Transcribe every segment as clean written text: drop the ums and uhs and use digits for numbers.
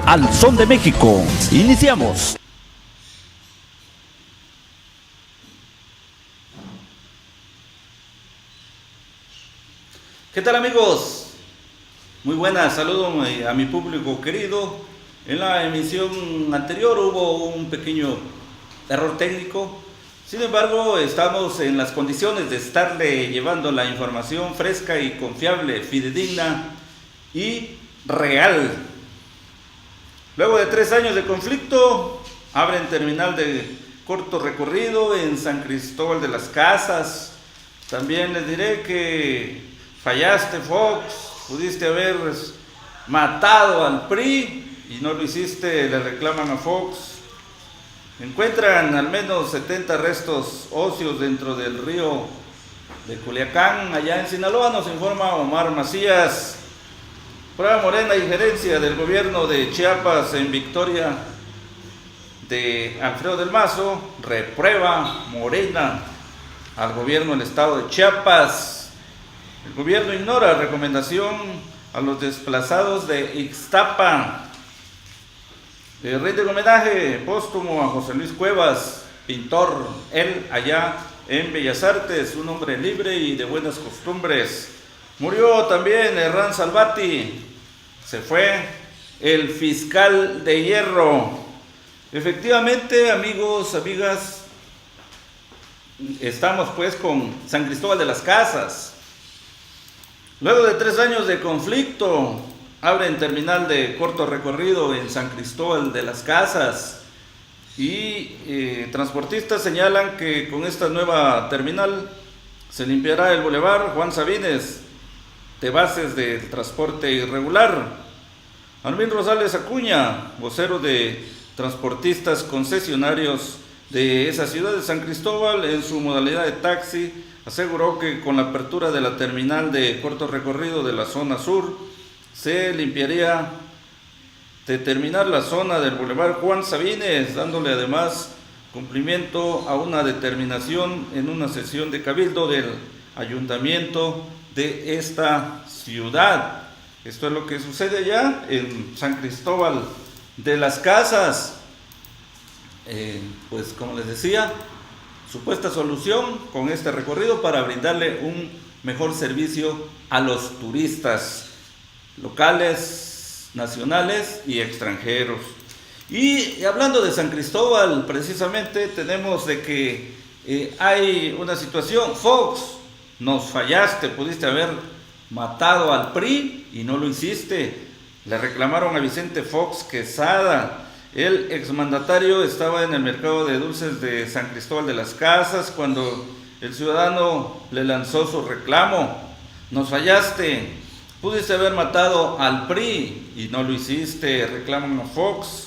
al son de México. Iniciamos. ¿Qué tal, amigos? Muy buenas, saludo a mi público querido. En la emisión anterior hubo un pequeño error técnico. Sin embargo, estamos en las condiciones de estarle llevando la información fresca y confiable, fidedigna y real. Luego de 3 años de conflicto, abren terminal de corto recorrido en San Cristóbal de las Casas. También les diré que fallaste, Fox, pudiste haber matado al PRI y no lo hiciste, le reclaman a Fox. Encuentran al menos 70 restos óseos dentro del río de Culiacán, allá en Sinaloa, nos informa Omar Macías. Prueba Morena injerencia del gobierno de Chiapas en victoria de Alfredo del Mazo. Reprueba Morena al gobierno del estado de Chiapas. El gobierno ignora recomendación a los desplazados de Ixtapa. Rinde homenaje póstumo a José Luis Cuevas, pintor, él allá en Bellas Artes, un hombre libre y de buenas costumbres. Murió también Herrán Salvati. Se fue el fiscal de hierro. Efectivamente, amigos, amigas, estamos pues con San Cristóbal de las Casas. Luego de 3 años de conflicto, abren terminal de corto recorrido en San Cristóbal de las Casas y transportistas señalan que con esta nueva terminal se limpiará el bulevar Juan Sabines de bases de transporte irregular. Armin Rosales Acuña, vocero de transportistas concesionarios de esa ciudad de San Cristóbal, en su modalidad de taxi, aseguró que con la apertura de la terminal de corto recorrido de la zona sur, se limpiaría de terminar la zona del bulevar Juan Sabines, dándole además cumplimiento a una determinación en una sesión de cabildo del ayuntamiento de esta ciudad. Esto es lo que sucede allá en San Cristóbal de las Casas. Pues como les decía, supuesta solución con este recorrido para brindarle un mejor servicio a los turistas locales, nacionales y extranjeros. Y hablando de San Cristóbal, precisamente tenemos de que hay una situación. Fox, nos fallaste, pudiste haber matado al PRI y no lo hiciste. Le reclamaron a Vicente Fox Quesada. El exmandatario estaba en el mercado de dulces de San Cristóbal de las Casas cuando el ciudadano le lanzó su reclamo. Nos fallaste, pudiste haber matado al PRI y no lo hiciste, reclaman a Fox.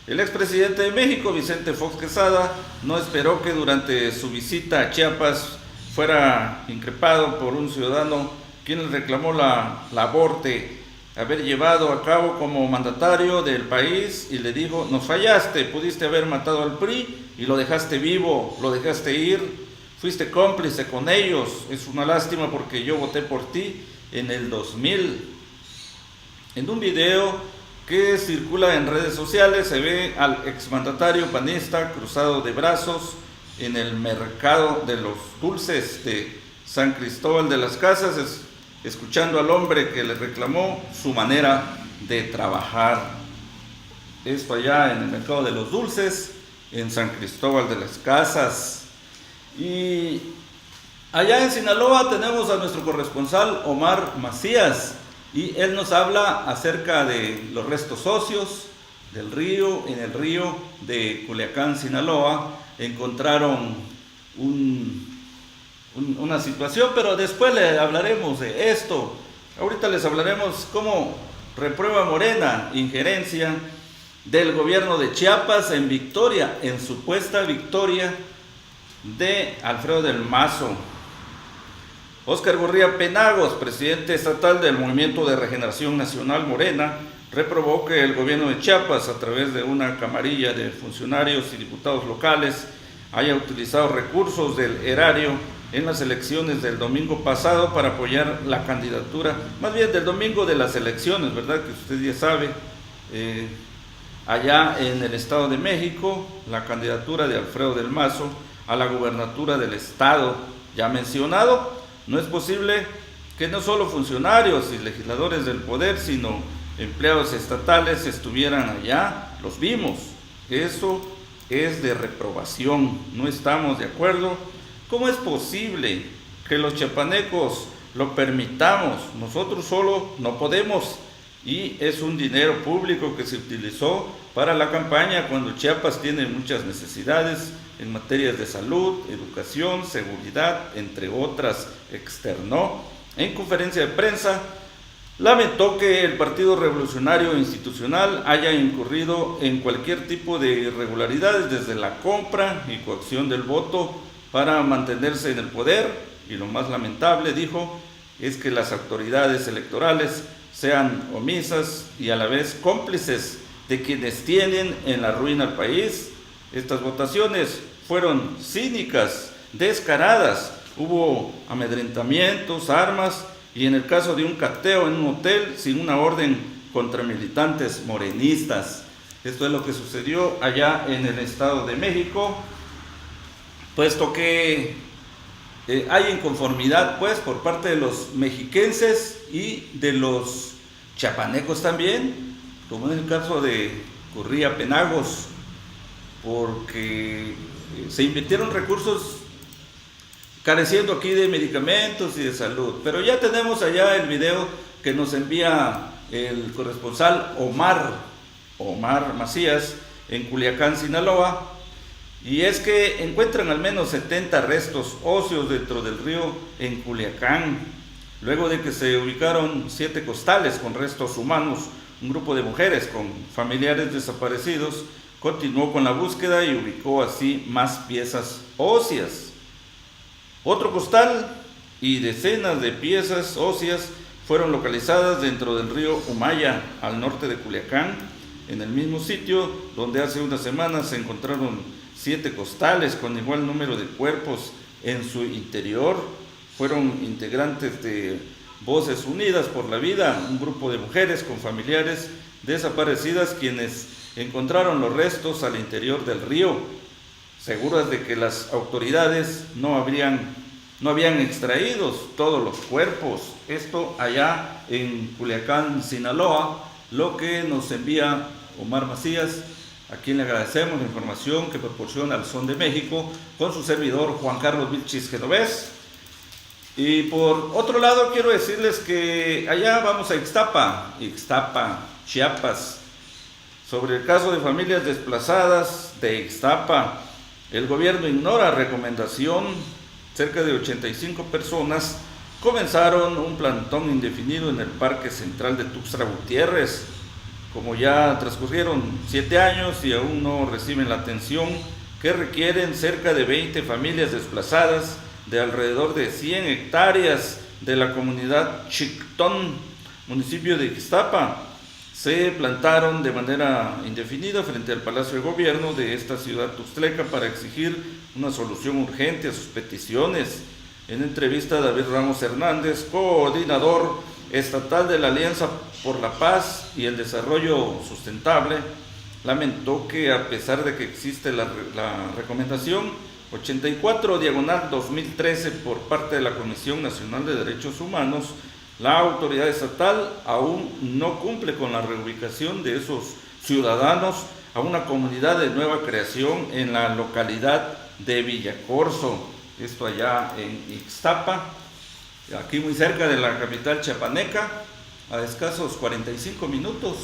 El expresidente de México, Vicente Fox Quesada, no esperó que durante su visita a Chiapas fuera increpado por un ciudadano quien le reclamó la labor de haber llevado a cabo como mandatario del país y le dijo: nos fallaste, pudiste haber matado al PRI y lo dejaste vivo, lo dejaste ir, fuiste cómplice con ellos, es una lástima porque yo voté por ti en el 2000. En un video que circula en redes sociales se ve al exmandatario panista cruzado de brazos en el mercado de los dulces de San Cristóbal de las Casas, escuchando al hombre que le reclamó su manera de trabajar. Esto allá en el mercado de los dulces en San Cristóbal de las Casas. Y allá en Sinaloa tenemos a nuestro corresponsal Omar Macías y él nos habla acerca de los restos óseos del río. En el río de Culiacán, Sinaloa, encontraron una situación, pero después le hablaremos de esto. Ahorita les hablaremos cómo reprueba Morena injerencia del gobierno de Chiapas en victoria, en supuesta victoria de Alfredo del Mazo. Óscar Gurría Penagos, presidente estatal del Movimiento de Regeneración Nacional Morena, reprobó que el gobierno de Chiapas, a través de una camarilla de funcionarios y diputados locales, haya utilizado recursos del erario en las elecciones del domingo pasado para apoyar la candidatura, más bien del domingo de las elecciones, ¿verdad? Que usted ya sabe, allá en el Estado de México, la candidatura de Alfredo del Mazo a la gubernatura del Estado ya mencionado. No es posible que no solo funcionarios y legisladores del poder, sino empleados estatales estuvieran allá. Los vimos. Eso es de reprobación. No estamos de acuerdo. ¿Cómo es posible que los chiapanecos lo permitamos? Nosotros solo no podemos. Y es un dinero público que se utilizó para la campaña cuando Chiapas tiene muchas necesidades en materias de salud, educación, seguridad, entre otras, externó. En conferencia de prensa, lamentó que el Partido Revolucionario Institucional haya incurrido en cualquier tipo de irregularidades desde la compra y coacción del voto para mantenerse en el poder, y lo más lamentable, dijo, es que las autoridades electorales sean omisas y a la vez cómplices de quienes tienen en la ruina al país. Estas votaciones fueron cínicas, descaradas, hubo amedrentamientos, armas y en el caso de un cateo en un hotel sin una orden contra militantes morenistas. Esto es lo que sucedió allá en el Estado de México, puesto que hay inconformidad pues por parte de los mexiquenses y de los chiapanecos también, como en el caso de Curría Penagos, porque se invirtieron recursos careciendo aquí de medicamentos y de salud. Pero ya tenemos allá el video que nos envía el corresponsal Omar Macías en Culiacán, Sinaloa. Y es que encuentran al menos 70 restos óseos dentro del río en Culiacán, luego de que se ubicaron 7 costales con restos humanos. Un grupo de mujeres con familiares desaparecidos continuó con la búsqueda y ubicó así más piezas óseas. Otro costal y decenas de piezas óseas fueron localizadas dentro del río Humaya, al norte de Culiacán, en el mismo sitio donde hace unas semanas se encontraron 7 costales con igual número de cuerpos en su interior. Fueron integrantes de Voces Unidas por la Vida, un grupo de mujeres con familiares desaparecidas quienes encontraron los restos al interior del río, seguras de que las autoridades no habían extraído todos los cuerpos. Esto allá en Culiacán, Sinaloa, lo que nos envía Omar Macías, a quien le agradecemos la información que proporciona al Son de México con su servidor Juan Carlos Vilchis Genovés. Y por otro lado quiero decirles que allá vamos a Ixtapa, Chiapas, sobre el caso de familias desplazadas de Ixtapa. El gobierno ignora recomendación. Cerca de 85 personas comenzaron un plantón indefinido en el Parque Central de Tuxtla Gutiérrez. Como ya transcurrieron 7 años y aún no reciben la atención que requieren, cerca de 20 familias desplazadas de alrededor de 100 hectáreas de la comunidad Chictón, municipio de Ixtapa, se plantaron de manera indefinida frente al Palacio de Gobierno de esta ciudad tuxtleca para exigir una solución urgente a sus peticiones. En entrevista, David Ramos Hernández, coordinador estatal de la Alianza por la Paz y el Desarrollo Sustentable, lamentó que a pesar de que existe la recomendación 84/2013 por parte de la Comisión Nacional de Derechos Humanos, la autoridad estatal aún no cumple con la reubicación de esos ciudadanos a una comunidad de nueva creación en la localidad de Villacorso, esto allá en Ixtapa, aquí muy cerca de la capital chiapaneca, a escasos 45 minutos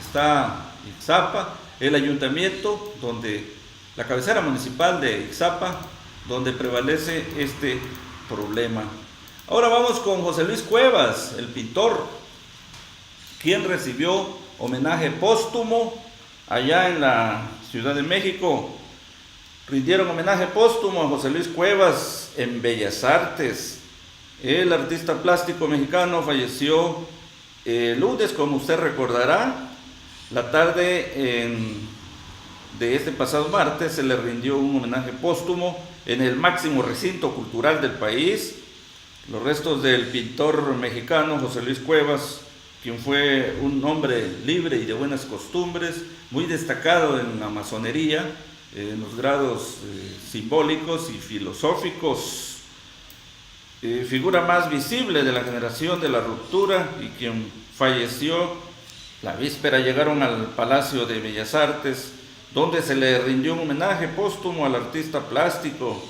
está Ixtapa, el ayuntamiento, donde la cabecera municipal de Ixtapa, donde prevalece este problema. Ahora vamos con José Luis Cuevas, el pintor, quien recibió homenaje póstumo allá en la Ciudad de México. Rindieron homenaje póstumo a José Luis Cuevas en Bellas Artes. El artista plástico mexicano falleció el lunes, como usted recordará. La tarde de este pasado martes se le rindió un homenaje póstumo en el máximo recinto cultural del país. Los restos del pintor mexicano José Luis Cuevas quien fue un hombre libre y de buenas costumbres, muy destacado en la masonería, en los grados simbólicos y filosóficos, figura más visible de la generación de la ruptura y quien falleció la víspera. Llegaron al Palacio de Bellas Artes, donde se le rindió un homenaje póstumo al artista plástico.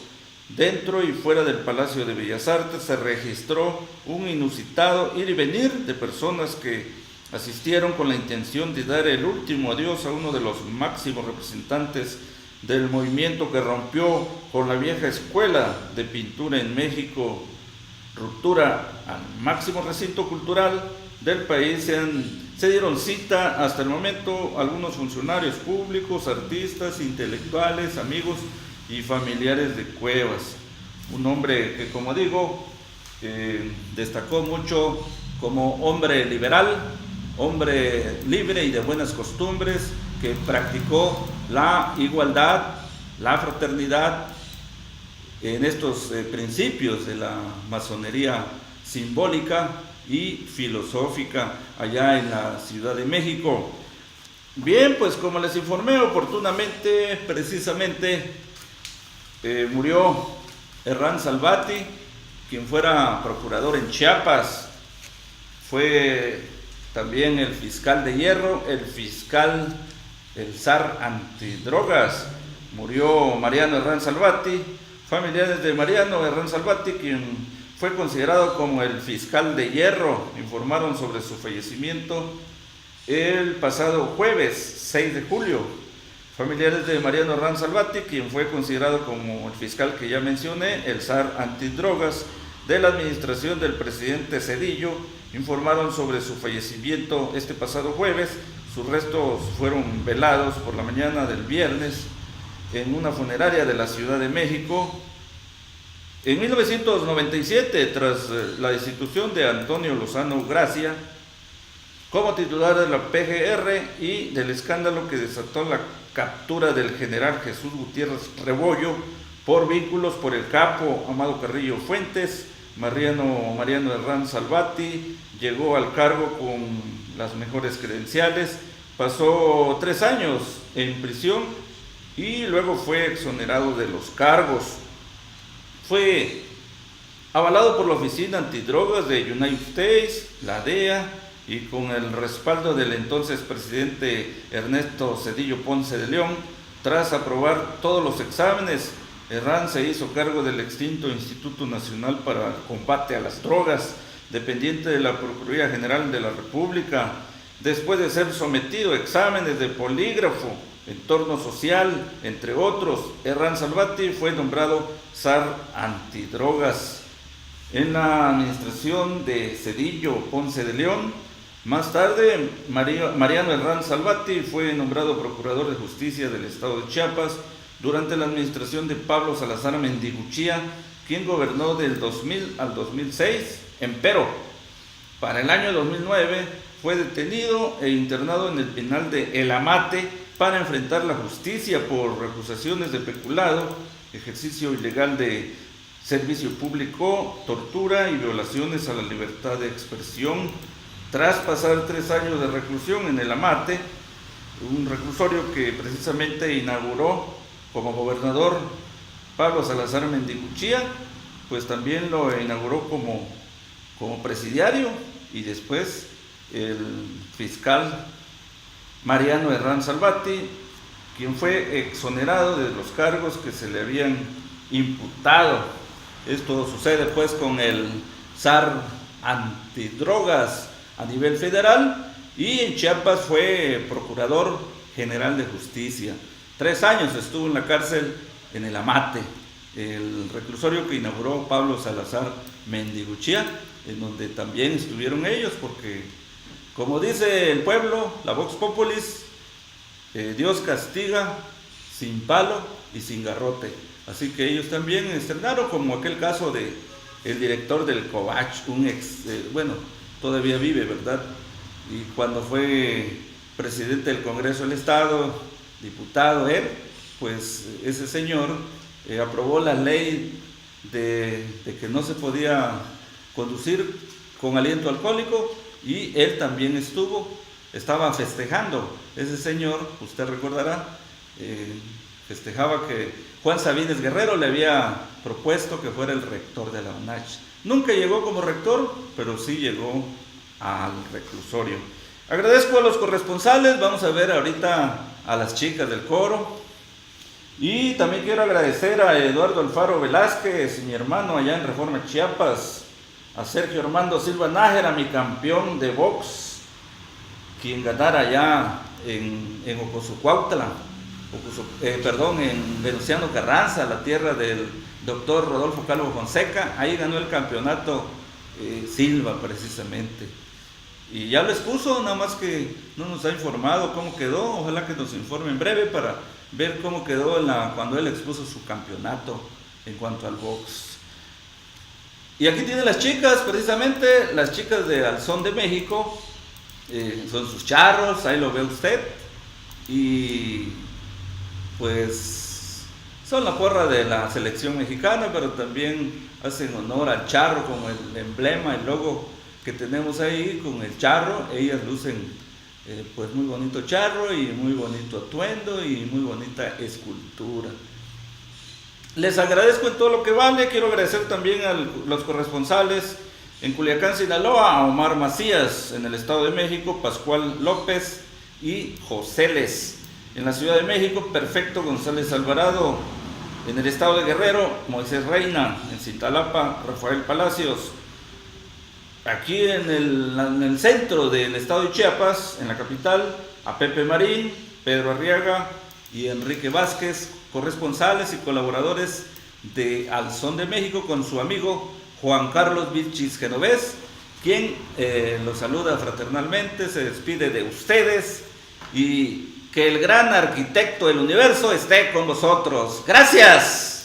Dentro y fuera del Palacio de Bellas Artes se registró un inusitado ir y venir de personas que asistieron con la intención de dar el último adiós a uno de los máximos representantes del movimiento que rompió con la vieja escuela de pintura en México. Ruptura al máximo recinto cultural del país. Se dieron cita hasta el momento algunos funcionarios públicos, artistas, intelectuales, amigos y familiares de Cuevas. Un hombre que, como digo, destacó mucho como hombre liberal, hombre libre y de buenas costumbres, que practicó la igualdad, la fraternidad en estos principios de la masonería simbólica y filosófica allá en la Ciudad de México. Bien, pues como les informé oportunamente, precisamente murió Herrán Salvati, quien fuera procurador en Chiapas. Fue también el fiscal de hierro, el zar antidrogas. Murió Mariano Herrán Salvati. Familiares de Mariano Herrán Salvati, quien fue considerado como el fiscal de hierro, informaron sobre su fallecimiento el pasado jueves 6 de julio. Familiares de Mariano Herrán Salvati, quien fue considerado como el fiscal que ya mencioné, el zar antidrogas de la administración del presidente Zedillo, informaron sobre su fallecimiento este pasado jueves. Sus restos fueron velados por la mañana del viernes en una funeraria de la Ciudad de México. En 1997, tras la destitución de Antonio Lozano Gracia como titular de la PGR y del escándalo que desató la captura del general Jesús Gutiérrez Rebollo por vínculos por el capo Amado Carrillo Fuentes, Mariano Herrán Salvati llegó al cargo con las mejores credenciales, pasó 3 años en prisión y luego fue exonerado de los cargos. Fue avalado por la Oficina Antidrogas de United States, la DEA, y con el respaldo del entonces presidente Ernesto Zedillo Ponce de León. Tras aprobar todos los exámenes, Herrán se hizo cargo del extinto Instituto Nacional para el Combate a las Drogas, dependiente de la Procuraduría General de la República. Después de ser sometido a exámenes de polígrafo, entorno social, entre otros, Herrán Salvati fue nombrado zar antidrogas en la administración de Zedillo Ponce de León. Más tarde, Mariano Herrán Salvati fue nombrado procurador de justicia del estado de Chiapas durante la administración de Pablo Salazar Mendiguchía, quien gobernó del 2000 al 2006. Empero, para el año 2009 fue detenido e internado en el penal de El Amate para enfrentar la justicia por acusaciones de peculado, ejercicio ilegal de servicio público, tortura y violaciones a la libertad de expresión. Tras pasar 3 años de reclusión en El Amate, un reclusorio que precisamente inauguró como gobernador Pablo Salazar Mendiguchía, pues también lo inauguró como presidiario, y después el fiscal Mariano Herrán Salvati, quien fue exonerado de los cargos que se le habían imputado. Esto sucede pues con el zar antidrogas a nivel federal, y en Chiapas fue procurador general de justicia. 3 años estuvo en la cárcel en El Amate, el reclusorio que inauguró Pablo Salazar Mendiguchía, en donde también estuvieron ellos, porque como dice el pueblo, la Vox Populis, Dios castiga sin palo y sin garrote. Así que ellos también estrenaron, como aquel caso de el director del Covach, un ex, todavía vive, ¿verdad? Y cuando fue presidente del Congreso del Estado, diputado él, pues ese señor aprobó la ley de que no se podía conducir con aliento alcohólico, y él también estaba festejando. Ese señor, usted recordará, festejaba que Juan Sabines Guerrero le había propuesto que fuera el rector de la UNACH. Nunca llegó como rector, pero sí llegó al reclusorio. Agradezco a los corresponsales, vamos a ver ahorita a las chicas del coro. Y también quiero agradecer a Eduardo Alfaro Velázquez, mi hermano allá en Reforma, Chiapas, a Sergio Armando Silva Nájera, mi campeón de box, quien ganara allá en Ocosucuautla, en Venustiano Carranza, la tierra del doctor Rodolfo Calvo Fonseca. Ahí ganó el campeonato Silva precisamente. Y ya lo expuso, nada más que no nos ha informado cómo quedó. Ojalá que nos informe en breve para ver cómo quedó cuando él expuso su campeonato en cuanto al box. Y aquí tiene las chicas, precisamente las chicas de Al Son de México. Son sus charros, ahí lo ve usted. Y pues son la porra de la selección mexicana, pero también hacen honor al charro con el emblema, el logo que tenemos ahí con el charro. Ellas lucen pues muy bonito charro y muy bonito atuendo y muy bonita escultura. Les agradezco en todo lo que vale. Quiero agradecer también a los corresponsales en Culiacán, Sinaloa, a Omar Macías; en el Estado de México, Pascual López y José Les; en la Ciudad de México, Perfecto González Alvarado; en el Estado de Guerrero, Moisés Reina; en Cintalapa, Rafael Palacios; aquí en el centro del estado de Chiapas, en la capital, a Pepe Marín, Pedro Arriaga y Enrique Vázquez, corresponsales y colaboradores de Al Son de México, con su amigo Juan Carlos Vilchis Genovés, quien los saluda fraternalmente, se despide de ustedes y que el gran arquitecto del universo esté con vosotros. ¡Gracias!